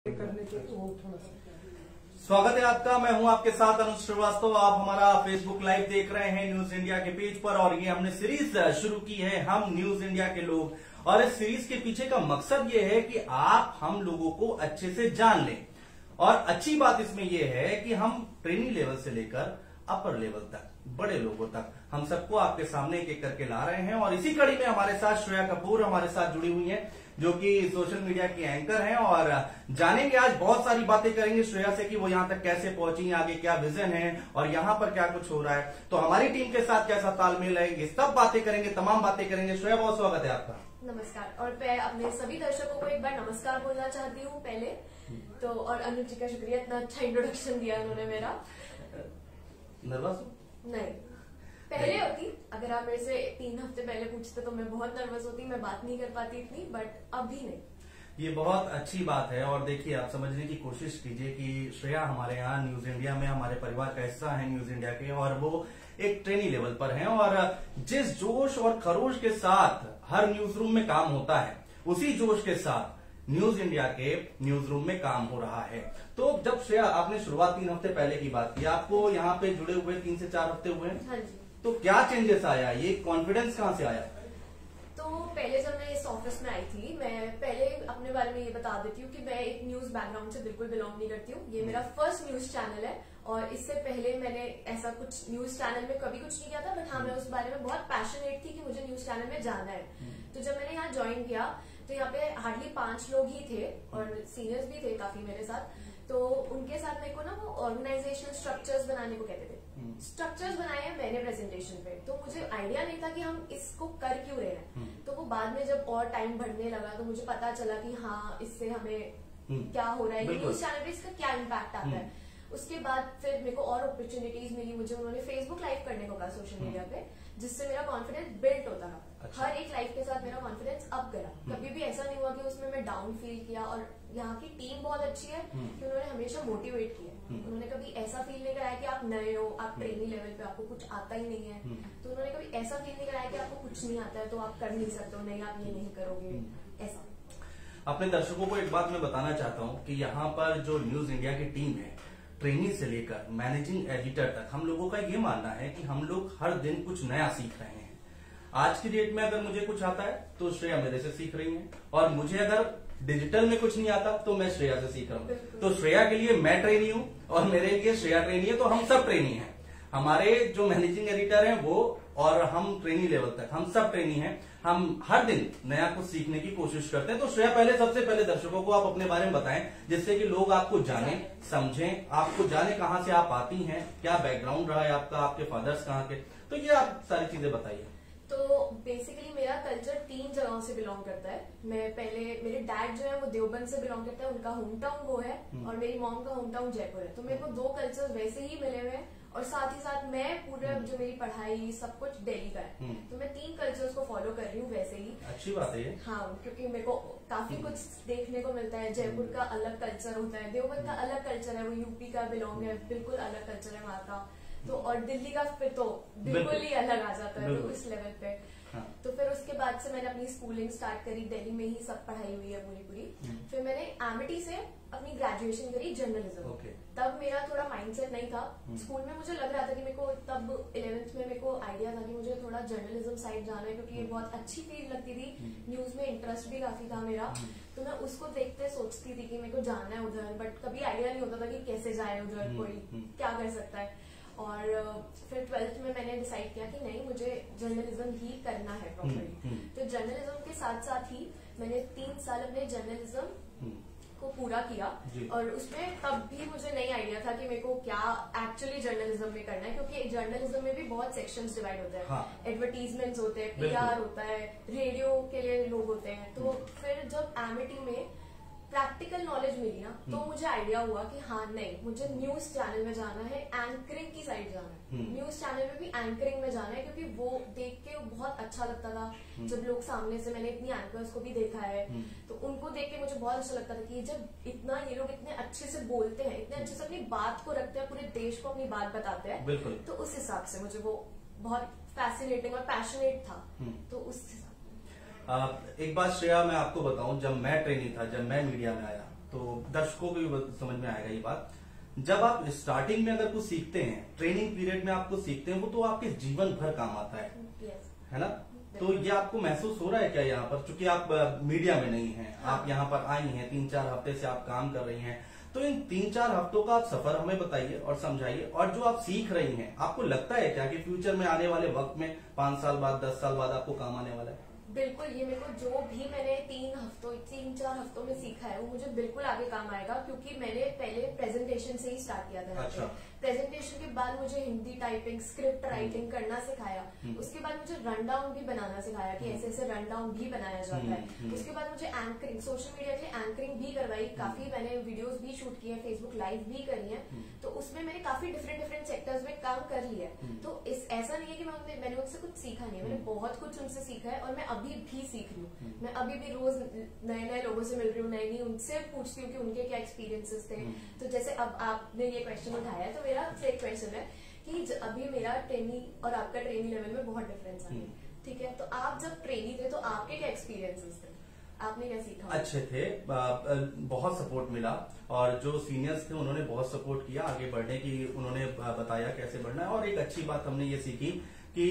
करने के वो थोड़ा सा। स्वागत है आपका। मैं हूं आपके साथ अनुज श्रीवास्तव। आप हमारा फेसबुक लाइव देख रहे हैं न्यूज इंडिया के पेज पर, और ये हमने सीरीज शुरू की है हम न्यूज इंडिया के लोग। और इस सीरीज के पीछे का मकसद ये है कि आप हम लोगों को अच्छे से जान लें। और अच्छी बात इसमें यह है कि हम ट्रेनी लेवल से लेकर अपर लेवल तक, बड़े लोगों तक, हम सबको आपके सामने एक एक करके ला रहे हैं। और इसी कड़ी में हमारे साथ श्रेया कपूर हमारे साथ जुड़ी हुई हैं, जो कि सोशल मीडिया की एंकर हैं। और जानेंगे आज बहुत सारी बातें करेंगे श्रेया से कि वो यहाँ तक कैसे पहुंची, आगे क्या विजन है और यहाँ पर क्या कुछ हो रहा है, तो हमारी टीम के साथ कैसा तालमेल है, ये सब बातें करेंगे, तमाम बातें करेंगे। श्रेया, बहुत स्वागत है आपका। नमस्कार। और मैं अपने सभी दर्शकों को एक बार नमस्कार बोलना चाहती हूँ पहले तो। और अनुज जी का शुक्रिया, इतना अच्छा इंट्रोडक्शन दिया उन्होंने मेरा। नर्वस नहीं, पहले होती, अगर आप मेरे से 3 हफ्ते पहले पूछते तो मैं बहुत नर्वस होती, मैं बात नहीं कर पाती इतनी, बट अभी नहीं। ये बहुत अच्छी बात है। और देखिए, आप समझने की कोशिश कीजिए कि श्रेया हमारे यहाँ न्यूज इंडिया में हमारे परिवार का हिस्सा है न्यूज इंडिया के, और वो एक ट्रेनी लेवल पर हैं। और जिस जोश और खरोश के साथ हर न्यूज रूम में काम होता है, उसी जोश के साथ न्यूज इंडिया के न्यूज रूम में काम हो रहा है। तो जब श्रेया आपने शुरुआत 3 हफ्ते पहले की बात की, आपको यहाँ पे जुड़े हुए 3 से 4 हफ्ते हुए हैं। हाँ जी। तो क्या चेंजेस आया, ये कॉन्फिडेंस कहाँ से आया? तो पहले जब मैं इस ऑफिस में आई थी, मैं पहले अपने बारे में ये बता देती हूँ कि मैं एक न्यूज बैकग्राउंड से बिल्कुल बिलोंग नहीं करती हूँ। ये मेरा फर्स्ट न्यूज चैनल है, और इससे पहले मैंने ऐसा कुछ न्यूज चैनल में कभी कुछ नहीं किया था। बट हाँ, मैं उस बारे में बहुत पैशनेट थी कि मुझे न्यूज चैनल में जाना है। तो जब मैंने यहाँ ज्वाइन किया तो यहाँ पे हार्डली 5 लोग ही थे, और सीनियर्स भी थे काफी मेरे साथ। तो उनके साथ मेरे को ना वो ऑर्गेनाइजेशनल स्ट्रक्चर्स बनाने को कहते थे। स्ट्रक्चर्स बनाए हैं मैंने प्रेजेंटेशन पे, तो मुझे आइडिया नहीं था कि हम इसको कर क्यों रहे हैं। तो वो बाद में जब और टाइम बढ़ने लगा तो मुझे पता चला कि हाँ, इससे हमें क्या हो रहा है, न्यूज चैनल पे इसका क्या इम्पैक्ट आता है। उसके बाद फिर मेरे को और अपॉर्चुनिटीज मिली। मुझे उन्होंने फेसबुक लाइव करने को कहा सोशल मीडिया पे, जिससे मेरा कॉन्फिडेंस बिल्ड होता रहा। अच्छा। हर एक लाइव के साथ मेरा कॉन्फिडेंस अप गया। कभी भी ऐसा नहीं हुआ कि उसमें मैं डाउन फील किया। और यहाँ की टीम बहुत अच्छी है कि उन्होंने हमेशा मोटिवेट किया। उन्होंने कभी ऐसा फील नहीं कराया कि आप नए हो, आप ट्रेनिंग लेवल पे, आपको कुछ आता ही नहीं है। तो उन्होंने कभी ऐसा फील नहीं कराया कि आपको कुछ नहीं आता है तो आप कर नहीं सकते हो, नहीं आप ये नहीं करोगे, ऐसा। अपने दर्शकों को एक बात मैं बताना चाहता हूँ कि यहाँ पर जो न्यूज इंडिया की टीम है, ट्रेनी से लेकर मैनेजिंग एडिटर तक, हम लोगों का ये मानना है कि हम लोग हर दिन कुछ नया सीख रहे हैं। आज की डेट में अगर मुझे कुछ आता है तो श्रेया मेरे से सीख रही है, और मुझे अगर डिजिटल में कुछ नहीं आता तो मैं श्रेया से सीख रहा हूँ। तो श्रेया के लिए मैं ट्रेनी हूँ और मेरे लिए श्रेया ट्रेनी है, तो हम सब ट्रेनी हैं। हमारे जो मैनेजिंग एडिटर हैं वो, और हम ट्रेनी लेवल तक हम सब ट्रेनी हैं। हम हर दिन नया कुछ सीखने की कोशिश करते हैं। तो श्रेया, सबसे पहले दर्शकों को आप अपने बारे में बताएं, जिससे कि लोग आपको जाने, समझें, आपको जाने कहाँ से आप आती हैं, क्या बैकग्राउंड रहा है आपका, आपके फादर्स कहाँ के, तो ये आप सारी चीजें बताइए। तो बेसिकली मेरा कल्चर 3 जगहों से बिलोंग करता है। मैं पहले, मेरे डैड जो है वो देवबंद से बिलोंग करता है, उनका होम टाउन वो है, और मेरी मॉम का होम टाउन जयपुर है। तो मेरे को 2 कल्चर वैसे ही मिले हुए हैं। और साथ ही साथ मैं पूरा जो मेरी पढ़ाई सब कुछ दिल्ली का है, तो मैं 3 कल्चर्स को फॉलो कर रही हूँ वैसे ही। अच्छी बात है ये। हाँ, क्योंकि मेरे को काफी कुछ देखने को मिलता है। जयपुर का अलग कल्चर होता है, देवबंद का अलग कल्चर है, वो यूपी का बिलोंग है, बिल्कुल अलग कल्चर है वहाँ का। तो और दिल्ली का फिर तो बिल्कुल ही अलग आ जाता है, तो इस लेवल पे। हाँ। तो फिर उसके बाद से मैंने अपनी स्कूलिंग स्टार्ट करी, दिल्ली में ही सब पढ़ाई हुई है पूरी। फिर मैंने एमिटी से अपनी ग्रेजुएशन करी जर्नलिज्म। तब मेरा थोड़ा माइंडसेट नहीं था। स्कूल में मुझे लग रहा था कि मेरे को तब 11th में मेरे को आइडिया था कि मुझे थोड़ा जर्नलिज्म साइड जाना है, क्योंकि ये बहुत अच्छी फील्ड लगती थी। न्यूज में इंटरेस्ट भी काफी था मेरा, तो मैं उसको देखते सोचती थी कि मेरे को जाना है उधर, बट कभी आइडिया नहीं होता था कि कैसे जाए उधर, कोई क्या कर सकता है। और फिर 12th में मैंने डिसाइड किया कि नहीं, मुझे जर्नलिज्म ही करना है प्रॉपर्ली। तो जर्नलिज्म के साथ साथ ही मैंने 3 साल अपने जर्नलिज्म को पूरा किया। और उसमें तब भी मुझे नहीं आइडिया था कि मेरे को क्या एक्चुअली जर्नलिज्म में करना है, क्योंकि जर्नलिज्म में भी बहुत सेक्शंस डिवाइड होते हैं। हाँ। एडवर्टीजमेंट्स होते हैं, PR होता है, रेडियो के लिए लोग होते हैं। तो फिर जब एमिटी में प्रैक्टिकल नॉलेज मिली ना, तो मुझे आइडिया हुआ कि हाँ, नहीं, मुझे न्यूज चैनल में जाना है, एंकरिंग की साइड जाना है। न्यूज चैनल में भी एंकरिंग में जाना है, क्योंकि वो देख के बहुत अच्छा लगता था। जब लोग सामने से, मैंने इतनी एंकर्स को भी देखा है, तो उनको देख के मुझे बहुत अच्छा लगता था कि जब ये लोग इतने अच्छे से बोलते हैं, इतने अच्छे से अपनी बात को रखते हैं, पूरे देश को अपनी बात बताते हैं, तो उस हिसाब से मुझे वो बहुत फैसिनेटिंग और पैशनेट था। तो उस एक बात श्रेया, मैं आपको बताऊं, जब मैं ट्रेनी था, जब मैं मीडिया में आया, तो दर्शकों को भी समझ में आएगा ये बात। जब आप स्टार्टिंग में अगर कुछ सीखते हैं, ट्रेनिंग पीरियड में आपको सीखते हैं, वो तो आपके जीवन भर काम आता है ना। तो ये आपको महसूस हो रहा है क्या यहाँ पर, चूंकि आप मीडिया में नहीं हैं, आप यहाँ पर आई हैं, 3-4 हफ्ते से आप काम कर रही हैं, तो इन 3-4 हफ्तों का आप सफर हमें बताइए और समझाइए, और जो आप सीख रही हैं, आपको लगता है क्या कि फ्यूचर में आने वाले वक्त में 5 साल बाद, 10 साल बाद आपको काम आने वाला है? बिल्कुल, ये मेरे को जो भी मैंने 3-4 हफ्तों में सीखा है वो मुझे बिल्कुल आगे काम आएगा, क्योंकि मैंने पहले प्रेजेंटेशन से ही स्टार्ट किया था। अच्छा। प्रेजेंटेशन के बाद मुझे हिंदी टाइपिंग, स्क्रिप्ट राइटिंग करना सिखाया। उसके बाद मुझे रन डाउन भी बनाना सिखाया कि ऐसे ऐसे रन डाउन भी बनाया जाता है। उसके बाद मुझे एंकरिंग, सोशल मीडिया के लिए एंकरिंग भी करवाई। काफी मैंने वीडियोस भी शूट किए, फेसबुक लाइव भी करी है। तो उसमें मैंने काफी डिफरेंट सेक्टर्स में काम कर लिया है। तो ऐसा नहीं है कि मैंने उनसे कुछ सीखा नहीं है, मैंने बहुत कुछ उनसे सीखा है, और मैं अभी भी सीख रही हूँ। मैं अभी भी रोज नए लोगों से मिल रही हूँ, नई उनसे पूछती हूँ कि उनके क्या एक्सपीरियंसेस थे। तो जैसे अब आपने ये क्वेश्चन उठाया, तो मेरा एक क्वेश्चन है कि अभी मेरा ट्रेनी और आपका ट्रेनी लेवल में बहुत डिफरेंस है, ठीक है। तो आप जब ट्रेनी थे तो आपके क्या एक्सपीरियंसेस थे, आपने क्या सीखा? अच्छे थे, बहुत सपोर्ट मिला, और जो सीनियर्स थे उन्होंने बहुत सपोर्ट किया आगे बढ़ने की, उन्होंने बताया कैसे बढ़ना है। और एक अच्छी बात हमने ये सीखी कि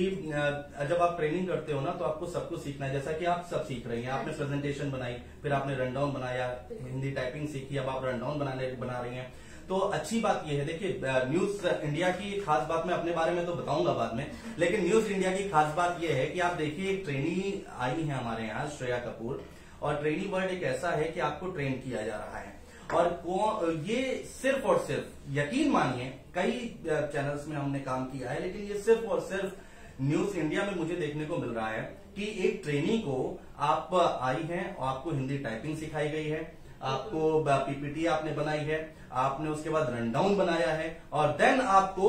जब आप ट्रेनिंग करते हो ना, तो आपको सब कुछ सीखना है, जैसा कि आप सब सीख रही हैं। आपने प्रेजेंटेशन बनाई, फिर आपने रन डाउन बनाया, हिंदी टाइपिंग सीखी, अब आप रन डाउन बना रही हैं। तो अच्छी बात यह है, देखिए न्यूज इंडिया की खास बात मैं अपने बारे में तो बताऊंगा बाद में, लेकिन न्यूज इंडिया की खास बात यह है कि आप देखिए एक ट्रेनी आई है हमारे यहाँ, श्रेया कपूर, और ट्रेनी वर्ड एक ऐसा है कि आपको ट्रेन किया जा रहा है। और ये सिर्फ और सिर्फ, यकीन मानिए कई चैनल्स में हमने काम किया है, लेकिन ये सिर्फ और सिर्फ न्यूज इंडिया में मुझे देखने को मिल रहा है कि एक ट्रेनी को आप आई हैं और आपको हिंदी टाइपिंग सिखाई गई है, आपको पीपीटी आपने बनाई है, आपने उसके बाद रन डाउन बनाया है, और देन आपको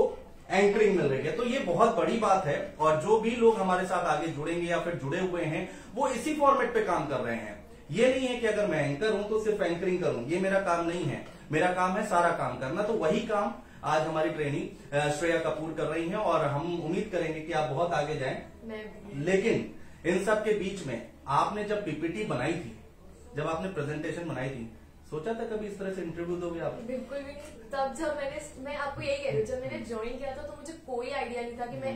एंकरिंग मिल रही है। तो ये बहुत बड़ी बात है, और जो भी लोग हमारे साथ आगे जुड़ेंगे या फिर जुड़े हुए हैं, वो इसी फॉर्मेट पे काम कर रहे हैं। ये नहीं है कि अगर मैं एंकर हूं तो सिर्फ एंकरिंग करूं, ये मेरा काम नहीं है। मेरा काम है सारा काम करना। तो वही काम आज हमारी ट्रेनी श्रेया कपूर कर रही हैं, और हम उम्मीद करेंगे कि आप बहुत आगे जाएं। लेकिन इन सब के बीच में आपने जब पीपीटी बनाई थी, जब आपने प्रेजेंटेशन बनाई थी, सोचा था कभी इस तरह से इंटरव्यू दोगे आप? बिल्कुल भी नहीं। तब जब मैं आपको यही कह रही हूँ, जब मैंने ज्वाइन किया था तो मुझे कोई आइडिया नहीं था कि मैं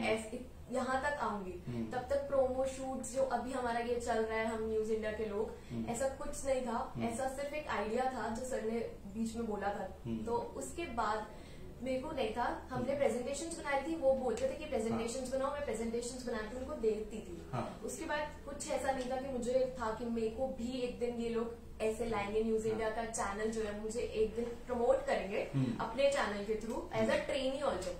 यहाँ तक आऊंगी। तब तक प्रोमो शूट्स जो अभी हमारा ये चल रहा है, हम न्यूज इंडिया के लोग, ऐसा कुछ नहीं था। ऐसा सिर्फ एक आइडिया था जो सर ने बीच में बोला था। तो उसके बाद मेरे को नहीं था। हमने प्रेजेंटेशंस बनाई थी, वो बोलते थे कि प्रेजेंटेशंस बनाओ, मैं प्रेजेंटेशंस बना के उनको देखती थी। उसके बाद कुछ ऐसा नहीं था कि मुझे था कि मेरे को भी एक दिन ये लोग ऐसे लाएंगे, न्यूज इंडिया का चैनल जो है मुझे एक दिन प्रमोट करेंगे अपने चैनल के through as a trainee also.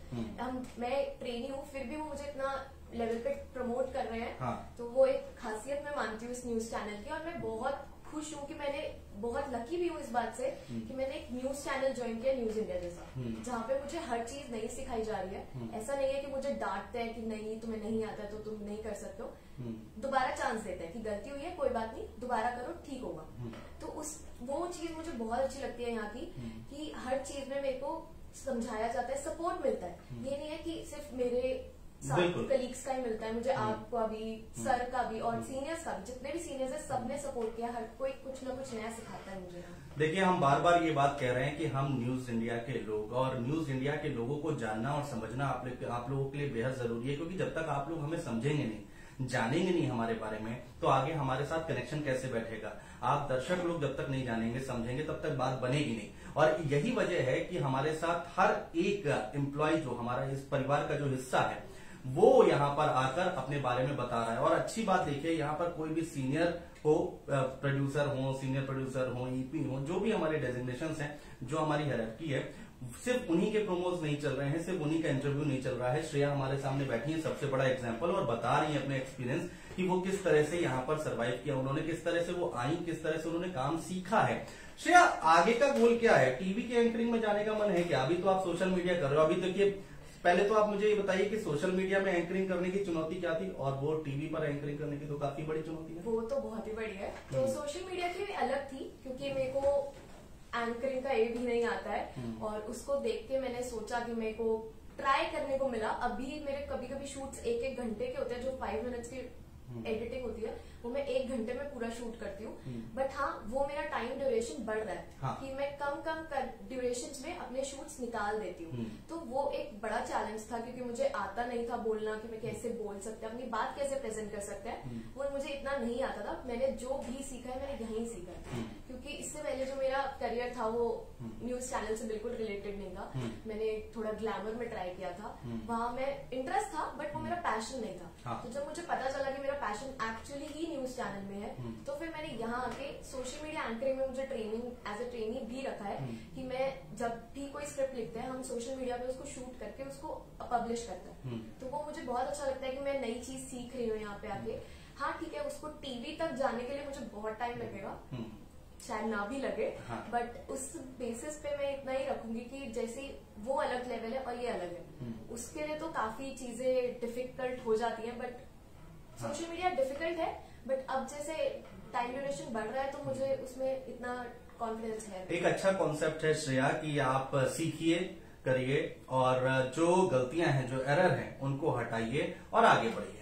मैं ट्रेनी हूँ, फिर भी वो मुझे इतना लेवल पे प्रमोट कर रहे हैं। तो वो एक खासियत मैं मानती हूँ इस न्यूज चैनल की, और मैं बहुत खुश हूँ कि मैंने बहुत लकी भी हूँ इस बात से कि मैंने एक न्यूज चैनल ज्वाइन किया, न्यूज इंडिया जैसा, जहाँ पे मुझे हर चीज नई सिखाई जा रही है। ऐसा नहीं है कि मुझे डांटते हैं कि नहीं तुम्हें नहीं आता तो तुम नहीं कर सकते हो, दोबारा चांस देते हैं कि गलती हुई है, कोई बात नहीं, दोबारा करो, ठीक होगा। तो वो चीज मुझे बहुत अच्छी लगती है यहाँ की, कि हर चीज में मेरे को समझाया जाता है, सपोर्ट मिलता है। ये नहीं है कि सिर्फ मेरे कलीग्स का ही मिलता है, मुझे आपका भी, सर का भी, और सीनियर्स का भी, जितने भी सीनियर्स है सबने सपोर्ट किया। हर कोई कुछ ना कुछ नया सिखाता है मुझे। देखिए, हम बार बार ये बात कह रहे हैं कि हम न्यूज इंडिया के लोग, और न्यूज इंडिया के लोगों को जानना और समझना आप लोगों के लिए बेहद जरूरी है, क्योंकि जब तक आप लोग हमें समझेंगे नहीं, जानेंगे नहीं हमारे बारे में, तो आगे हमारे साथ कनेक्शन कैसे बैठेगा। आप दर्शक लोग जब तक नहीं जानेंगे, समझेंगे, तब तक बात बनेगी नहीं। और यही वजह है कि हमारे साथ हर एक एम्प्लॉय जो हमारा इस परिवार का जो हिस्सा है, वो यहाँ पर आकर अपने बारे में बता रहा है। और अच्छी बात देखिए, यहाँ पर कोई भी सीनियर हो, प्रोड्यूसर हो, सीनियर प्रोड्यूसर हो, ईपी हो, जो भी हमारे डेजिग्नेशंस हैं, जो हमारी हायरार्की है, सिर्फ उन्हीं के प्रोमोज नहीं चल रहे हैं, सिर्फ उन्हीं का इंटरव्यू नहीं चल रहा है। श्रेया हमारे सामने बैठी है, सबसे बड़ा एग्जांपल, और बता रही है अपने एक्सपीरियंस कि वो किस तरह से यहाँ पर सर्वाइव किया उन्होंने, किस तरह से वो आई, किस तरह से उन्होंने काम सीखा है। श्रेया, आगे का गोल क्या है? टीवी के एंकरिंग में जाने का मन है क्या? अभी तो आप सोशल मीडिया कर रहे हो, अभी तक ये, पहले तो आप मुझे ये बताइए कि सोशल मीडिया में एंकरिंग करने की चुनौती क्या थी, और वो टीवी पर एंकरिंग करने की तो काफी बड़ी चुनौती है। वो तो बहुत ही बड़ी है। तो सोशल मीडिया की भी अलग थी, क्योंकि मेरे को एंकरिंग का ये भी नहीं आता है, और उसको देख के मैंने सोचा कि मेरे को ट्राई करने को मिला। अभी मेरे कभी कभी शूट्स 1-1 घंटे के होते हैं, जो 5 मिनट्स की एडिटिंग होती है, वो मैं 1 घंटे में पूरा शूट करती हूँ। बट हाँ, वो मेरा टाइम ड्यूरेशन बढ़ रहा है। हाँ। कि मैं कम ड्यूरेशन में अपने शूट्स निकाल देती हूँ। तो वो एक बड़ा चैलेंज था, क्योंकि मुझे आता नहीं था बोलना कि मैं कैसे बोल सकते हैं, अपनी बात कैसे प्रेजेंट कर सकते हैं, वो मुझे इतना नहीं आता था। मैंने जो भी सीखा है मैंने यहीं सीखा है, क्योंकि इससे पहले जो मेरा करियर था वो न्यूज चैनल से बिल्कुल रिलेटेड नहीं था। मैंने थोड़ा ग्लैमर में ट्राई किया था, वहाँ मैं इंटरेस्ट था बट वो मेरा पैशन नहीं था। हाँ। तो जब मुझे पता चला कि मेरा पैशन एक्चुअली ही न्यूज चैनल में है, तो फिर मैंने यहाँ आके सोशल मीडिया एंकरिंग में मुझे ट्रेनिंग एज अ ट्रेनी भी रखा है कि मैं जब भी कोई स्क्रिप्ट लिखते हैं हम सोशल मीडिया पे उसको शूट करके उसको पब्लिश करते हैं। तो वो मुझे बहुत अच्छा लगता है कि मैं नई चीज सीख रही हूँ यहाँ पे आके। हाँ ठीक है, उसको टीवी तक जाने के लिए मुझे बहुत टाइम लगेगा, शायद ना भी लगे। हाँ। बट उस बेसिस पे मैं इतना ही रखूंगी कि जैसे वो अलग लेवल है और ये अलग है, उसके लिए तो काफी चीजें डिफिकल्ट हो जाती हैं। बट सोशल मीडिया डिफिकल्ट है, बट अब जैसे टाइम ड्यूरेशन बढ़ रहा है तो मुझे उसमें इतना कॉन्फिडेंस है। एक अच्छा कॉन्सेप्ट है श्रेया कि आप सीखिए, करिए और जो गलतियां हैं, जो एरर हैं, उनको हटाइए और आगे बढ़िए।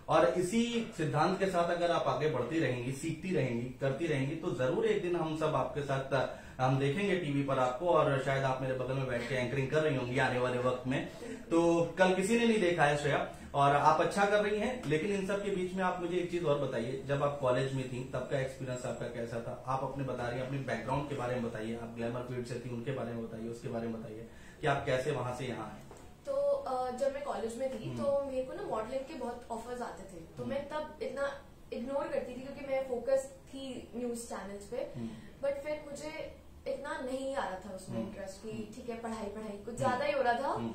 और इसी सिद्धांत के साथ अगर आप आगे बढ़ती रहेंगी, सीखती रहेंगी, करती रहेंगी, तो जरूर एक दिन हम सब आपके साथ हम देखेंगे टीवी पर आपको, और शायद आप मेरे बगल में बैठ के एंकरिंग कर रही होंगी आने वाले वक्त में। तो कल किसी ने नहीं देखा है श्रेया, और आप अच्छा कर रही हैं। लेकिन इन सब के बीच में आप मुझे एक चीज और बताइए, जब आप कॉलेज में थी तब का एक्सपीरियंस आपका कैसा था? आप अपने बता रही हैं, अपने बैकग्राउंड के बारे में बताइए, आप ग्लैमर फील्ड से थी उनके बारे में बताइए, उसके बारे में बताइए कि आप कैसे वहां से यहाँ आए। तो जब मैं कॉलेज में थी तो मेरे को ना मॉडलिंग के बहुत ऑफर्स आते थे, तो मैं तब इतना इग्नोर करती थी क्योंकि मैं फोकस थी न्यूज चैनल्स पे। बट फिर मुझे इतना नहीं आ रहा था उसमें इंटरेस्ट कि ठीक है पढ़ाई कुछ ज्यादा ही हो रहा था,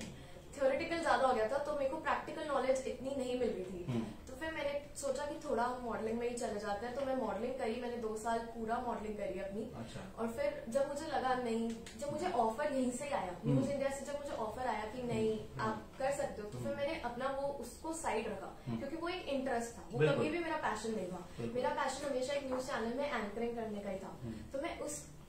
थ्योरेटिकल ज्यादा हो गया था, तो मेरे को प्रैक्टिकल नॉलेज इतनी नहीं मिल रही थी। तो फिर मैंने सोचा कि थोड़ा मॉडलिंग में ही चले जाते हैं, तो मैं मॉडलिंग करी, मैंने 2 साल पूरा मॉडलिंग करी अपनी। अच्छा। और फिर जब मुझे लगा नहीं, जब मुझे ऑफर यहीं से आया, न्यूज इंडिया से जब मुझे ऑफर आया कि नहीं आप कर सकते हो, तो फिर मैंने अपना वो उसको साइड रखा, क्योंकि वो एक इंटरेस्ट था, वो कभी भी मेरा पैशन नहीं था। मेरा पैशन हमेशा एक न्यूज चैनल में एंकरिंग करने का ही था। तो मैं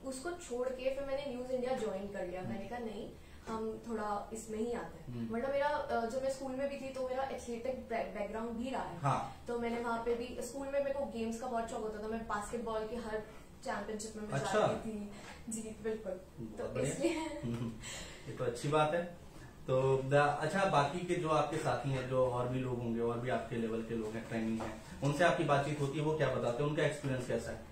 उसको छोड़ के फिर मैंने न्यूज इंडिया ज्वाइन कर लिया। मैंने कहा नहीं, हम थोड़ा इसमें ही आते हैं। वरना मेरा जब मैं स्कूल में भी थी तो मेरा एथलेटिक बैकग्राउंड भी रहा है। हाँ। तो मैंने वहाँ पे भी स्कूल में मेरे को गेम्स का बहुत शौक होता था, मैं बास्केटबॉल की हर चैंपियनशिप में मैं जाती थी। जी बिल्कुल, तो इसलिए ये तो अच्छी बात है। तो अच्छा, बाकी के जो आपके साथी हैं, जो और भी लोग होंगे, और भी आपके लेवल के लोग हैं, ट्रेनिंग है, उनसे आपकी बातचीत होती है, वो क्या बताते हैं, उनका एक्सपीरियंस कैसा है?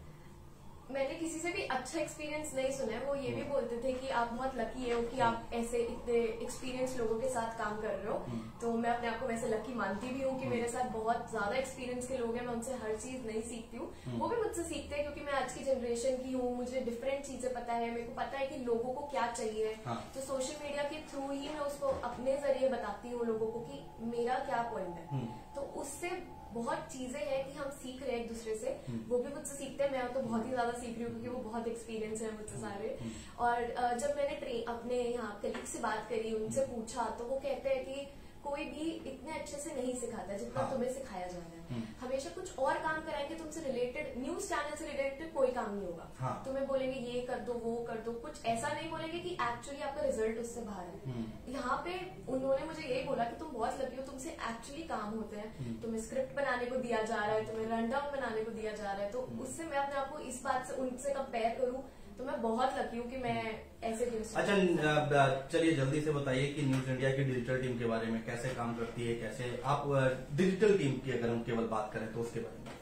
मैंने किसी से भी अच्छा एक्सपीरियंस नहीं सुना है। वो ये भी बोलते थे कि आप बहुत लकी हो कि आप ऐसे इतने एक्सपीरियंस लोगों के साथ काम कर रहे हो। तो मैं अपने आप को वैसे लकी मानती भी हूँ कि मेरे साथ बहुत ज्यादा एक्सपीरियंस के लोग हैं, मैं उनसे हर चीज नहीं सीखती हूँ, वो भी मुझसे सीखते हैं, क्योंकि मैं आज की जनरेशन की हूँ, मुझे डिफरेंट चीजें पता है, मेरे को पता है कि लोगों को क्या चाहिए। तो सोशल मीडिया के थ्रू ही मैं उसको अपने जरिए बताती हूँ लोगों को कि मेरा क्या पॉइंट है। तो उससे बहुत चीजें हैं कि हम सीख रहे हैं एक दूसरे से, वो भी मुझसे सीखते हैं, मैं तो बहुत ही ज्यादा सीख रही हूँ क्योंकि वो बहुत एक्सपीरियंस है मुझसे सारे। और जब मैंने अपने यहाँ कलीग से बात करी, उनसे पूछा, तो वो कहते हैं कि कोई भी इतने अच्छे से नहीं सिखाता जितना तुम्हें सिखाया जा रहा है। हमेशा कुछ और काम कराएंगे तुमसे रिलेटेड, न्यूज चैनल से रिलेटेड कोई काम नहीं होगा। तुम्हें बोलेंगे ये कर दो, वो कर दो, कुछ ऐसा नहीं बोलेंगे कि एक्चुअली आपका रिजल्ट उससे बाहर है। यहाँ पे उन्होंने मुझे यही बोला कि तुम बहुत लकी हो, तुमसे एक्चुअली काम होते हैं, तुम्हें स्क्रिप्ट बनाने को दिया जा रहा है, तुम्हें रन डाउन बनाने को दिया जा रहा है। तो उससे मैं अपने आप को इस बात से उनसे कंपेयर करूँ तो मैं बहुत लकी हूँ कि मैं ऐसे न्यूज। अच्छा, चलिए जल्दी से बताइए कि न्यूज इंडिया की डिजिटल टीम के बारे में, कैसे काम करती है, कैसे आप डिजिटल टीम की अगर हम केवल बात करें तो उसके बारे में।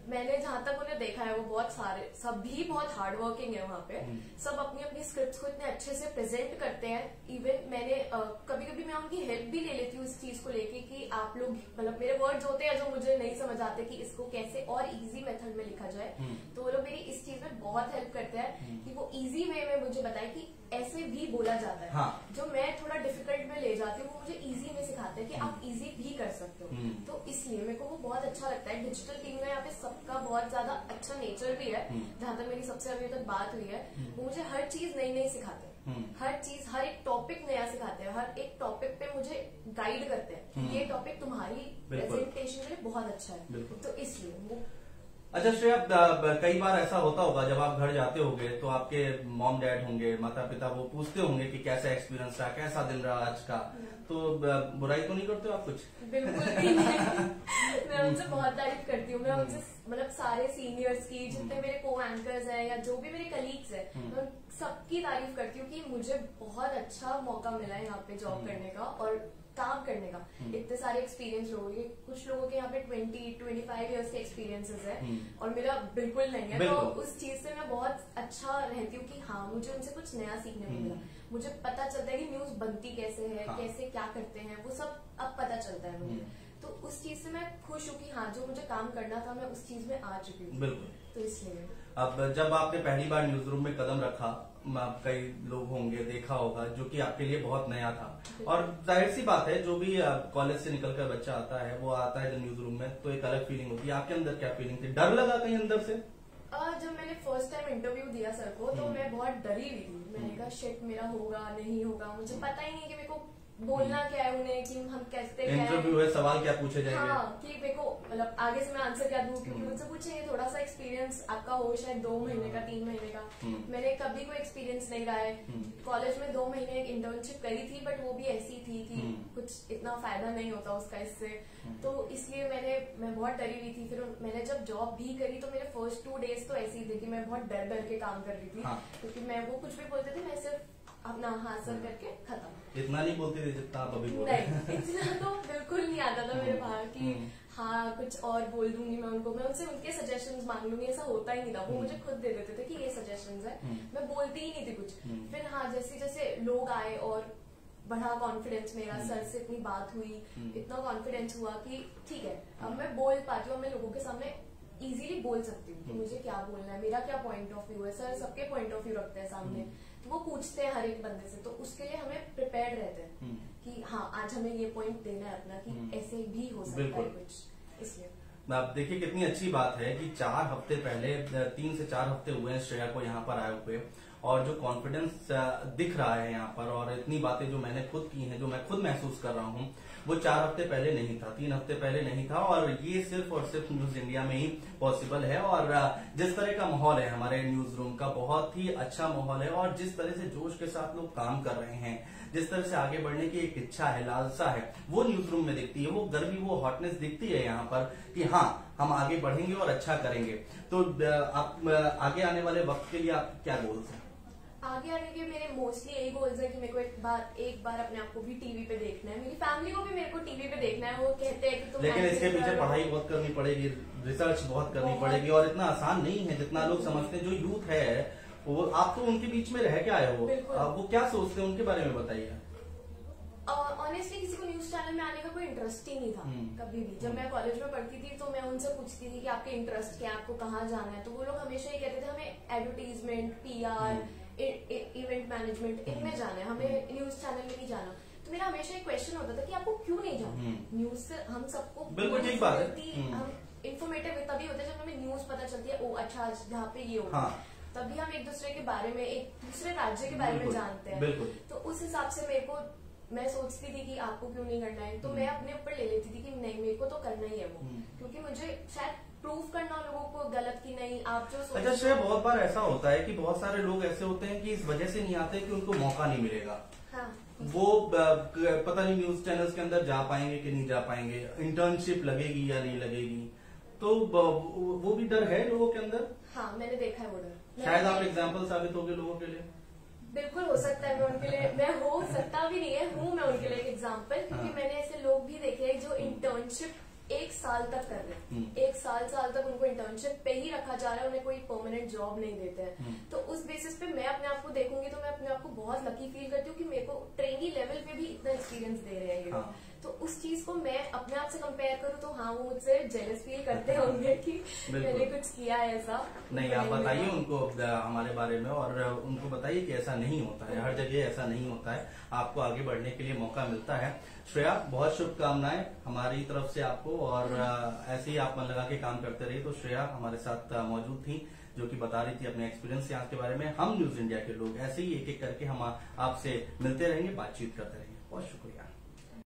मैंने जहाँ तक उन्हें देखा है वो बहुत सारे, सभी बहुत हार्ड वर्किंग है वहाँ पे। सब अपनी अपनी स्क्रिप्ट्स को इतने अच्छे से प्रेजेंट करते हैं। इवन मैंने कभी कभी मैं उनकी हेल्प भी ले लेती हूँ इस चीज को लेके कि आप लोग, मतलब मेरे वर्ड्स होते हैं जो मुझे नहीं समझ आते कि इसको कैसे और इजी मेथड में लिखा जाए, तो वो लोग मेरी इस चीज में बहुत हेल्प करते हैं कि वो इजी वे में मुझे बताए कि ऐसे भी बोला जाता है। हाँ। जो मैं थोड़ा डिफिकल्ट में ले जाती हूँ वो मुझे इजी में सिखाते हैं कि आप इजी भी कर सकते हो। तो इसलिए मेरे को वो बहुत अच्छा लगता है। डिजिटल टीम में यहाँ पे सबका बहुत ज्यादा अच्छा नेचर भी है। जहाँ तक मेरी सबसे अभी तक बात हुई है, वो मुझे हर चीज नई नई सिखाते हैं, हर चीज, हर एक टॉपिक नया सिखाते हैं, हर एक टॉपिक पे मुझे गाइड करते हैं कि ये टॉपिक तुम्हारी प्रेजेंटेशन के लिए बहुत अच्छा है। तो इसलिए वो अच्छा श्रेया, कई बार ऐसा होता होगा जब आप घर जाते होंगे तो आपके मॉम डैड होंगे, माता पिता, वो पूछते होंगे कि कैसा एक्सपीरियंस रहा, कैसा दिन रहा आज का, तो बुराई तो नहीं करते हो आप कुछ? बिल्कुल भी नहीं। मैं उनसे बहुत तारीफ करती हूँ। मैं उनसे मतलब सारे सीनियर्स की, जितने मेरे को एंकर्स हैं या जो भी मेरे कलीग्स हैं, मैं सबकी तारीफ करती हूँ कि मुझे बहुत अच्छा मौका मिला है यहाँ पे जॉब करने का और काम करने का। इतने सारे एक्सपीरियंस लोगों के, कुछ लोगों के यहाँ पे 20-25 इयर्स के एक्सपीरियंसेस है और मेरा बिल्कुल नहीं है। तो उस चीज से मैं बहुत अच्छा रहती हूँ कि हाँ, मुझे उनसे कुछ नया सीखने को मिला। मुझे पता चलता है कि न्यूज बनती कैसे है, कैसे क्या करते हैं, वो सब अब पता चलता है मुझे। तो उस चीज से मैं खुश हूँ कि हाँ, जो मुझे काम करना था मैं उस चीज में आ चुकी हूँ। बिल्कुल। तो इसलिए अब जब आपने पहली बार न्यूज रूम में कदम रखा, कई लोग होंगे देखा होगा जो कि आपके लिए बहुत नया था, और जाहिर सी बात है जो भी कॉलेज से निकलकर बच्चा आता है वो आता है न्यूज रूम में तो एक अलग फीलिंग होती है। आपके अंदर क्या फीलिंग थी? डर लगा कहीं अंदर से? जब मैंने फर्स्ट टाइम इंटरव्यू दिया सर को तो मैं बहुत डरी हुई थी। मैंने कहा शिट, मेरा होगा नहीं होगा, मुझे पता ही नहीं कि मेरे को बोलना क्या है उन्हें, कि हम कैसे इंटरव्यू है, सवाल क्या पूछे जाएंगे। हाँ, कि मेरे को मतलब आगे से मैं आंसर क्या दूं, क्योंकि मुझसे पूछेंगे थोड़ा सा एक्सपीरियंस आपका हो, शायद 2 महीने का, 3 महीने का। मैंने कभी कोई एक्सपीरियंस नहीं रहा है। कॉलेज में 2 महीने एक इंटर्नशिप करी थी, बट वो भी ऐसी थी कि कुछ इतना फायदा नहीं होता उसका इससे। तो इसलिए मैं बहुत डरी हुई थी। फिर मैंने जब जॉब भी करी तो मेरे फर्स्ट 2 डेज तो ऐसे ही थे कि मैं बहुत डर डर के काम कर रही थी, क्योंकि मैं वो कुछ भी बोलते थे मैं सिर्फ अपना हाथ सर करके खत्म। इतना नहीं बोलती थी जितना आप अभी बोल रहे हैं? नहीं, इतना तो बिल्कुल नहीं आता था मेरे बाहर कि हाँ कुछ और बोल दूंगी मैं उनको, मैं उनसे उनके सजेशंस मांग लूंगी, ऐसा होता ही नहीं था। वो मुझे खुद दे देते थे कि ये सजेशंस है, मैं बोलती ही नहीं थी कुछ। फिर हाँ, जैसे जैसे लोग आए और बढ़ा कॉन्फिडेंस मेरा, सर से इतनी बात हुई, इतना कॉन्फिडेंस हुआ कि ठीक है अब मैं बोल पाती हूँ, मैं लोगों के सामने इजीली बोल सकती हूँ कि मुझे क्या बोलना है, मेरा क्या पॉइंट ऑफ व्यू है। सर सबके पॉइंट ऑफ व्यू रखते हैं सामने, तो वो पूछते हैं हर एक बंदे से, तो उसके लिए हमें प्रिपेयर्ड रहते हैं कि हाँ आज हमें ये पॉइंट देना है अपना, कि ऐसे भी हो सकता है कुछ। इसलिए आप देखिए कितनी अच्छी बात है कि 4 हफ्ते पहले, 3 से 4 हफ्ते हुए हैं श्रेया को यहाँ पर आए हुए, और जो कॉन्फिडेंस दिख रहा है यहाँ पर, और इतनी बातें जो मैंने खुद की हैं, जो मैं खुद महसूस कर रहा हूँ, वो 4 हफ्ते पहले नहीं था, 3 हफ्ते पहले नहीं था। और ये सिर्फ और सिर्फ न्यूज इंडिया में ही पॉसिबल है। और जिस तरह का माहौल है हमारे न्यूज रूम का, बहुत ही अच्छा माहौल है, और जिस तरह से जोश के साथ लोग काम कर रहे हैं, जिस तरह से आगे बढ़ने की एक इच्छा है, लालसा है, वो न्यूज रूम में दिखती है। वो गर्मी, वो हॉटनेस दिखती है यहाँ पर कि हाँ हम आगे बढ़ेंगे और अच्छा करेंगे। तो आप आगे आने वाले वक्त के लिए आप क्या गोल्स हैं? आगे आने के मेरे मोस्टली यही गोल्स है कि मेरे को एक बार अपने आप को भी टीवी पे देखना है, मेरी फैमिली को भी मेरे को टीवी पे देखना है। वो कहते हैं कि तुम, लेकिन इसके पीछे पढ़ाई बहुत करनी पड़ेगी, रिसर्च बहुत करनी पड़ेगी, और इतना आसान नहीं है जितना लोग समझते हैं। जो यूथ है वो, आप तो उनके बीच में रह के आए हो, वो क्या सोचते हैं उनके बारे में बताइए। ऑनेस्टली किसी को न्यूज चैनल में आने का कोई इंटरेस्ट ही नहीं था कभी भी। जब मैं कॉलेज में पढ़ती थी तो मैं उनसे पूछती थी कि आपके इंटरेस्ट क्या है, आपको कहाँ जाना है, तो वो लोग हमेशा ये कहते थे हमें एडवर्टीजमेंट, PR, इवेंट मैनेजमेंट, इनमें जाना है, हमें न्यूज चैनल में नहीं जाना। तो मेरा हमेशा एक क्वेश्चन होता था कि आपको क्यों नहीं जाना न्यूज से? हम सबको बिल्कुल ठीक बात है, हम इन्फॉर्मेटिव तभी होते हैं जब हमें न्यूज पता चलती है, ओ अच्छा जहाँ पे ये होगा, तभी हम एक दूसरे के बारे में, एक दूसरे राज्य के बारे में जानते हैं। तो उस हिसाब से मेरे को, मैं सोचती थी कि आपको क्यों नहीं करना है, तो मैं अपने ऊपर ले लेती थी कि नहीं मेरे को तो करना ही है वो, क्योंकि मुझे शायद प्रूव करना लोगों को गलत की नहीं आप जो सोचते। अच्छा श्रेया, बहुत बार ऐसा होता है कि बहुत सारे लोग ऐसे होते हैं कि इस वजह से नहीं आते कि उनको मौका नहीं मिलेगा। हाँ। वो पता नहीं न्यूज चैनल्स के अंदर जा पाएंगे कि नहीं जा पाएंगे, इंटर्नशिप लगेगी या नहीं लगेगी, तो वो भी डर है लोगों के अंदर। हाँ, मैंने देखा है वो डर। शायद आप एग्जाम्पल साबित होगे लोगों के लिए। बिल्कुल हो सकता है, मैं उनके लिए, मैं हो सकता भी नहीं है, हूँ मैं उनके लिए एक एग्जाम्पल, क्योंकि मैंने ऐसे लोग भी देखे हैं जो इंटर्नशिप 1 साल तक कर रहे हैं, 1 साल तक उनको इंटर्नशिप पे ही रखा जा रहा है, उन्हें कोई परमानेंट जॉब नहीं देते हैं। तो उस बेसिस पे मैं अपने आप को देखूंगी तो मैं अपने आप को बहुत लकी फील करती हूँ कि मेरे को ट्रेनी लेवल पे भी इतना एक्सपीरियंस दे रहे हैं ये लोग। तो उस चीज को मैं अपने आप से कंपेयर करूँ तो हाँ, वो मुझसे जेलस फील करते होंगे कि मैंने कुछ किया है ऐसा। नहीं, आप बताइए उनको हमारे बारे में, और उनको बताइए कि ऐसा नहीं होता है, हर जगह ऐसा नहीं होता है, आपको आगे बढ़ने के लिए मौका मिलता है। श्रेया, बहुत शुभकामनाएं हमारी तरफ से आपको, और ऐसे ही आप मन लगा के काम करते रहिए। तो श्रेया हमारे साथ मौजूद थी, जो कि बता रही थी अपने एक्सपीरियंस यहाँ के बारे में। हम न्यूज इंडिया के लोग ऐसे ही एक एक करके हम आपसे मिलते रहेंगे, बातचीत करते रहेंगे। बहुत शुक्रिया।